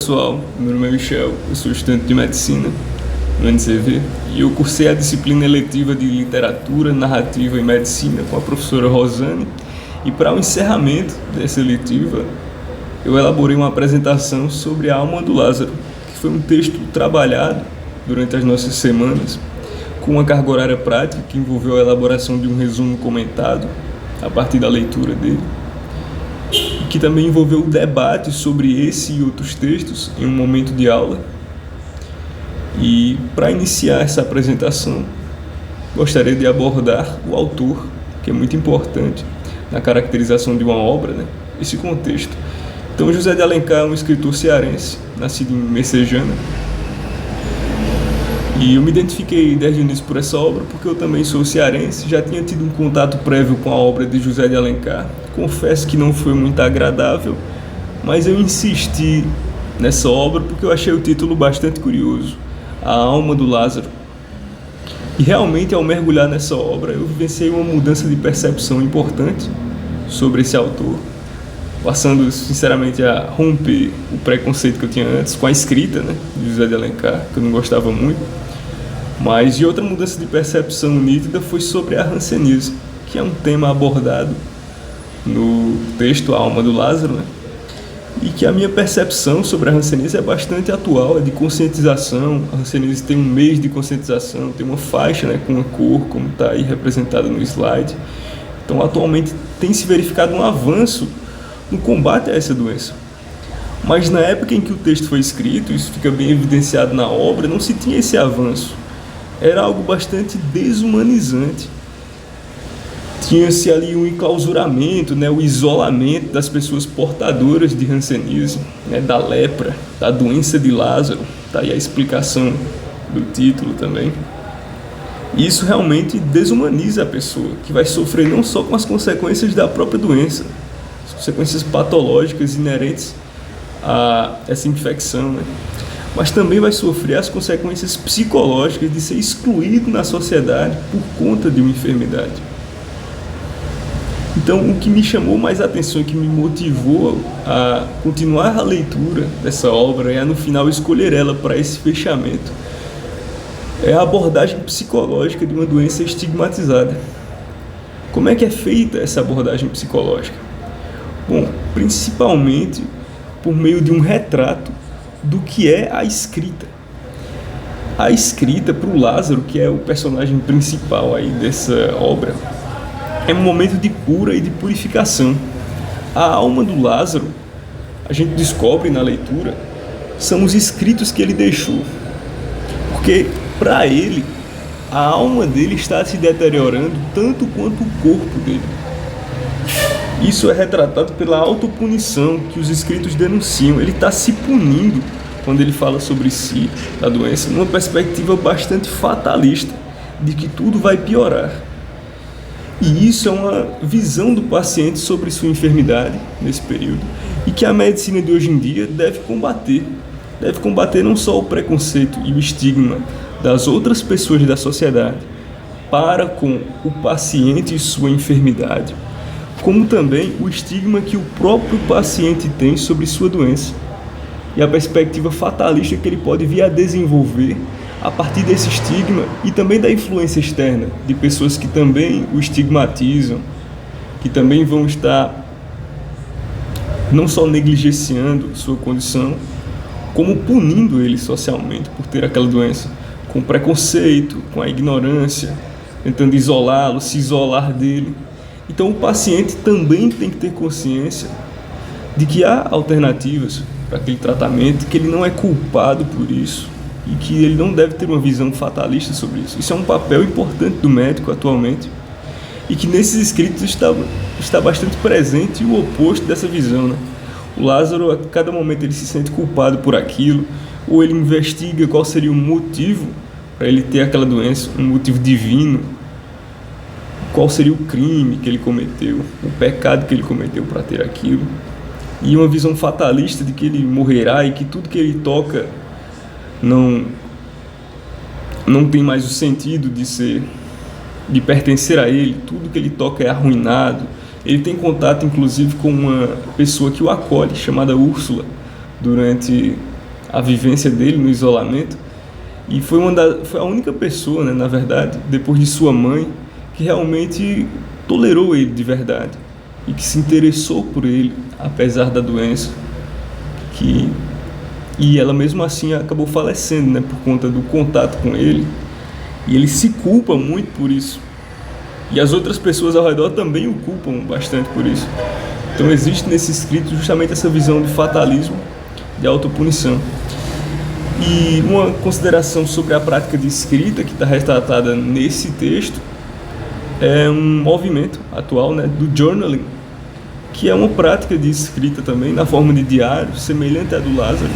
Pessoal, meu nome é Michel, eu sou estudante de medicina no NCV e eu cursei a disciplina eletiva de literatura, narrativa e medicina com a professora Rosane. E para o encerramento dessa eletiva, eu elaborei uma apresentação sobre a Alma do Lázaro, que foi um texto trabalhado durante as nossas semanas, com uma carga horária prática que envolveu a elaboração de um resumo comentado a partir da leitura dele, e que também envolveu o debate sobre esse e outros textos em um momento de aula. E para iniciar essa apresentação, gostaria de abordar o autor, que é muito importante na caracterização de uma obra, esse contexto. Então, José de Alencar é um escritor cearense, nascido em Messejana, e eu me identifiquei desde o início por essa obra porque eu também sou cearense, já tinha tido um contato prévio com a obra de José de Alencar. Confesso que não foi muito agradável, mas eu insisti nessa obra porque eu achei o título bastante curioso, A Alma do Lázaro. E realmente, ao mergulhar nessa obra, eu vivenciei uma mudança de percepção importante sobre esse autor, passando sinceramente a romper o preconceito que eu tinha antes com a escrita de José de Alencar, que eu não gostava muito. Mas e outra mudança de percepção nítida foi sobre a hanseníase, que é um tema abordado no texto A Alma do Lázaro, e que a minha percepção sobre a hanseníase é bastante atual, é de conscientização. A hanseníase tem um mês de conscientização, tem uma faixa com a cor, como está aí representada no slide. Então, atualmente tem se verificado um avanço no combate a essa doença. Mas na época em que o texto foi escrito, isso fica bem evidenciado na obra, não se tinha esse avanço. Era algo bastante desumanizante. Tinha-se ali um enclausuramento, o isolamento das pessoas portadoras de hanseníase, da lepra, da doença de Lázaro. Está aí a explicação do título também. E isso realmente desumaniza a pessoa, que vai sofrer não só com as consequências da própria doença, as consequências patológicas inerentes a essa infecção, mas também vai sofrer as consequências psicológicas de ser excluído na sociedade por conta de uma enfermidade. Então, o que me chamou mais a atenção e que me motivou a continuar a leitura dessa obra e a, no final, escolher ela para esse fechamento é a abordagem psicológica de uma doença estigmatizada. Como é que é feita essa abordagem psicológica? Bom, principalmente por meio de um retrato do que é a escrita. A escrita para o Lázaro, que é o personagem principal aí dessa obra, é um momento de cura e de purificação. A alma do Lázaro, a gente descobre na leitura, são os escritos que ele deixou. Porque, para ele, a alma dele está se deteriorando tanto quanto o corpo dele. Isso é retratado pela autopunição que os escritos denunciam. Ele está se punindo quando ele fala sobre si, da doença, numa perspectiva bastante fatalista, de que tudo vai piorar. E isso é uma visão do paciente sobre sua enfermidade nesse período, e que a medicina de hoje em dia deve combater. Deve combater não só o preconceito e o estigma das outras pessoas da sociedade para com o paciente e sua enfermidade, como também o estigma que o próprio paciente tem sobre sua doença e a perspectiva fatalista que ele pode vir a desenvolver a partir desse estigma e também da influência externa de pessoas que também o estigmatizam, que também vão estar não só negligenciando sua condição, como punindo ele socialmente por ter aquela doença, com preconceito, com a ignorância, tentando isolá-lo, se isolar dele. Então, o paciente também tem que ter consciência de que há alternativas para aquele tratamento, que ele não é culpado por isso e que ele não deve ter uma visão fatalista sobre isso. Isso é um papel importante do médico atualmente e que nesses escritos está bastante presente o oposto dessa visão. O Lázaro, a cada momento, ele se sente culpado por aquilo, ou ele investiga qual seria o motivo para ele ter aquela doença, um motivo divino. Qual seria o crime que ele cometeu, o pecado que ele cometeu para ter aquilo. E uma visão fatalista de que ele morrerá e que tudo que ele toca não tem mais o sentido de pertencer a ele, tudo que ele toca é arruinado. Ele tem contato, inclusive, com uma pessoa que o acolhe, chamada Úrsula, durante a vivência dele no isolamento. E foi a única pessoa, né, na verdade, depois de sua mãe, que realmente tolerou ele de verdade e que se interessou por ele, apesar da doença. E ela mesmo assim acabou falecendo, né, por conta do contato com ele. E ele se culpa muito por isso. E as outras pessoas ao redor também o culpam bastante por isso. Então existe nesse escrito justamente essa visão de fatalismo, de autopunição. E uma consideração sobre a prática de escrita que está retratada nesse texto é um movimento atual, né, do journaling, que é uma prática de escrita também, na forma de diário, semelhante à do Lázaro,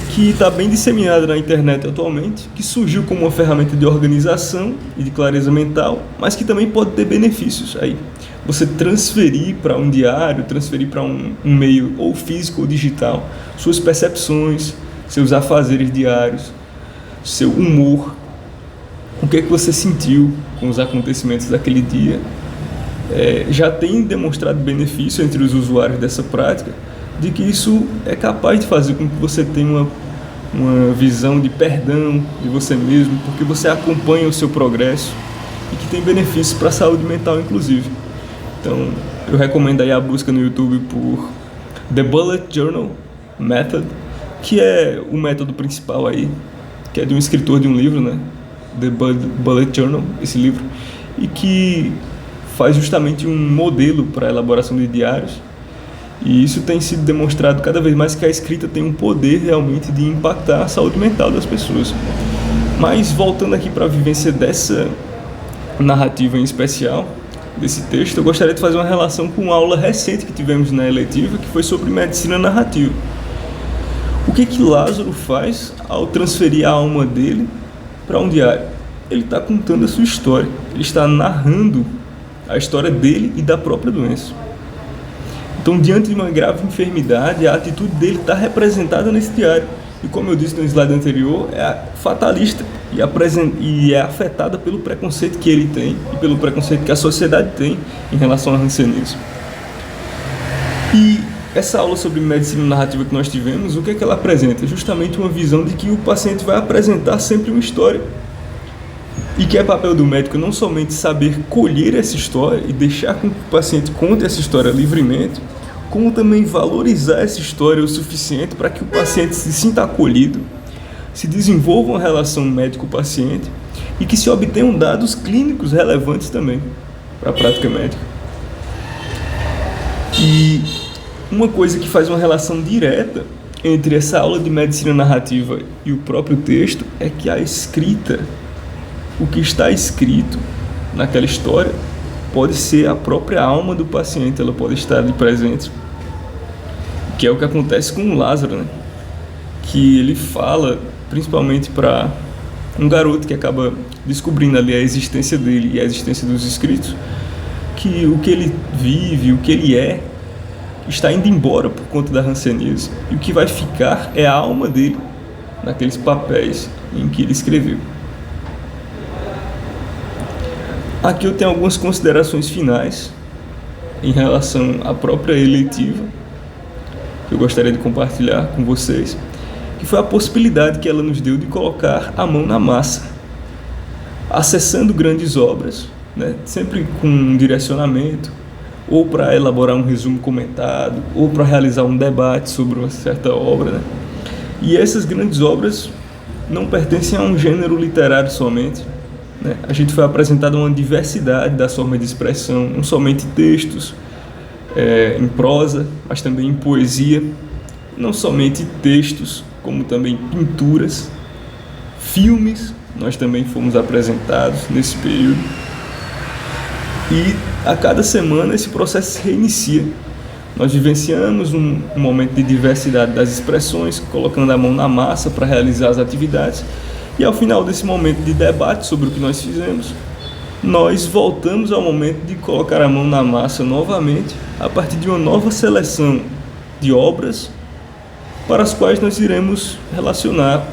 que está bem disseminada na internet atualmente, que surgiu como uma ferramenta de organização e de clareza mental, mas que também pode ter benefícios aí. Você transferir para um diário, transferir para um meio ou físico ou digital, suas percepções, seus afazeres diários, seu humor, o que é que você sentiu com os acontecimentos daquele dia. Já tem demonstrado benefício entre os usuários dessa prática, de que isso é capaz de fazer com que você tenha uma visão de perdão de você mesmo, porque você acompanha o seu progresso e que tem benefícios para a saúde mental, inclusive. Então, eu recomendo aí a busca no YouTube por The Bullet Journal Method, que é o método principal aí, que é de um escritor de um livro, né? The Bullet Journal, esse livro, e que faz justamente um modelo para a elaboração de diários. E isso tem sido demonstrado cada vez mais que a escrita tem um poder realmente de impactar a saúde mental das pessoas. Mas voltando aqui para a vivência dessa narrativa em especial, desse texto, eu gostaria de fazer uma relação com uma aula recente que tivemos na eletiva, que foi sobre medicina narrativa. O que Lázaro faz ao transferir a alma dele para um diário? Ele está contando a sua história, ele está narrando a história dele e da própria doença. Então, diante de uma grave enfermidade, a atitude dele está representada nesse diário. E como eu disse no slide anterior, é fatalista e é afetada pelo preconceito que ele tem e pelo preconceito que a sociedade tem em relação ao hanseníasmo. E essa aula sobre medicina narrativa que nós tivemos, o que é que ela apresenta? Justamente uma visão de que o paciente vai apresentar sempre uma história. E que é papel do médico não somente saber colher essa história e deixar com que o paciente conte essa história livremente, como também valorizar essa história o suficiente para que o paciente se sinta acolhido, se desenvolva uma relação médico-paciente e que se obtenham dados clínicos relevantes também para a prática médica. E uma coisa que faz uma relação direta entre essa aula de medicina narrativa e o próprio texto é que a escrita, o que está escrito naquela história, pode ser a própria alma do paciente, ela pode estar ali presente, que é o que acontece com o Lázaro, né? Que ele fala, principalmente para um garoto que acaba descobrindo ali a existência dele e a existência dos escritos, que o que ele vive, o que ele é, está indo embora por conta da hanseníase, e o que vai ficar é a alma dele naqueles papéis em que ele escreveu. Aqui eu tenho algumas considerações finais em relação à própria eletiva, que eu gostaria de compartilhar com vocês, que foi a possibilidade que ela nos deu de colocar a mão na massa, acessando grandes obras, né, sempre com um direcionamento, ou para elaborar um resumo comentado, ou para realizar um debate sobre uma certa obra, né? E essas grandes obras não pertencem a um gênero literário somente, né? A gente foi apresentado uma diversidade das formas de expressão, não somente textos em prosa, mas também em poesia, não somente textos, como também pinturas, filmes, nós também fomos apresentados nesse período. E a cada semana esse processo se reinicia. Nós vivenciamos um momento de diversidade das expressões, colocando a mão na massa para realizar as atividades. E ao final desse momento de debate sobre o que nós fizemos, nós voltamos ao momento de colocar a mão na massa novamente, a partir de uma nova seleção de obras para as quais nós iremos relacionar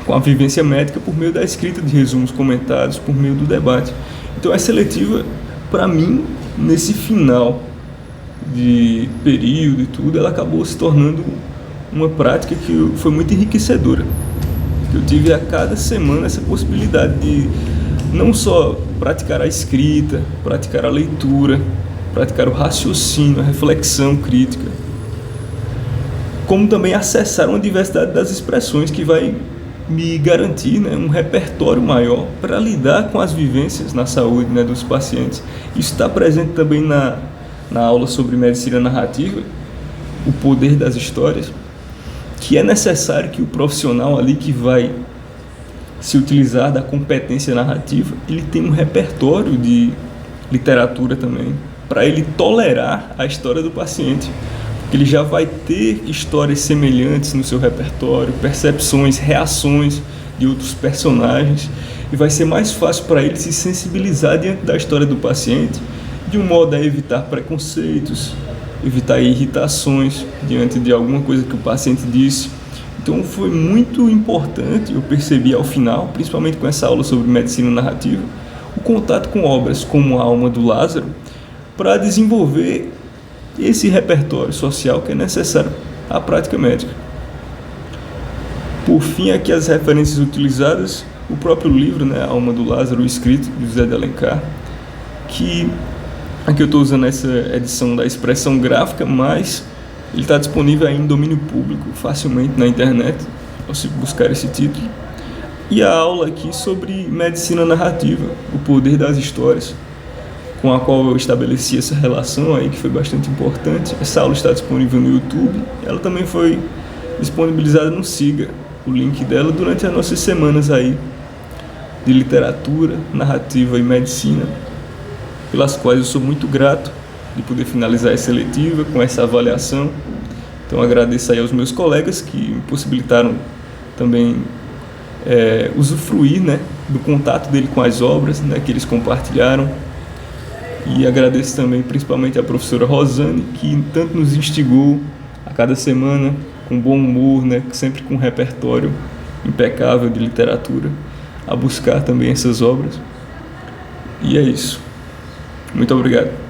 com a vivência médica por meio da escrita de resumos comentados, por meio do debate. Então essa eletiva, para mim, nesse final de período e tudo, ela acabou se tornando uma prática que foi muito enriquecedora. Eu tive a cada semana essa possibilidade de não só praticar a escrita, praticar a leitura, praticar o raciocínio, a reflexão crítica, como também acessar uma diversidade das expressões que vai me garantir, né, um repertório maior para lidar com as vivências na saúde, né, dos pacientes. Isso está presente também na aula sobre medicina narrativa, o poder das histórias, que é necessário que o profissional ali que vai se utilizar da competência narrativa, ele tenha um repertório de literatura também, para ele tolerar a história do paciente. Porque ele já vai ter histórias semelhantes no seu repertório, percepções, reações de outros personagens, e vai ser mais fácil para ele se sensibilizar diante da história do paciente, de um modo a evitar preconceitos, evitar irritações diante de alguma coisa que o paciente disse. Então foi muito importante, eu percebi ao final, principalmente com essa aula sobre medicina narrativa, o contato com obras como A Alma do Lázaro, para desenvolver esse repertório social que é necessário à prática médica. Por fim, aqui as referências utilizadas, o próprio livro, né, A Alma do Lázaro, escrito de José de Alencar, que aqui eu estou usando essa edição da Expressão Gráfica, mas ele está disponível aí em domínio público, facilmente na internet, se buscar esse título. E a aula aqui sobre medicina narrativa, o poder das histórias, com a qual eu estabeleci essa relação aí, que foi bastante importante. Essa aula está disponível no YouTube, ela também foi disponibilizada no Siga, o link dela, durante as nossas semanas aí de literatura, narrativa e medicina, pelas quais eu sou muito grato de poder finalizar essa seletiva com essa avaliação. Então agradeço aí aos meus colegas que me possibilitaram também usufruir, né, do contato dele com as obras, né, que eles compartilharam. E agradeço também principalmente à professora Rosane, que tanto nos instigou a cada semana, com bom humor, né, sempre com um repertório impecável de literatura, a buscar também essas obras. E é isso. Muito obrigado.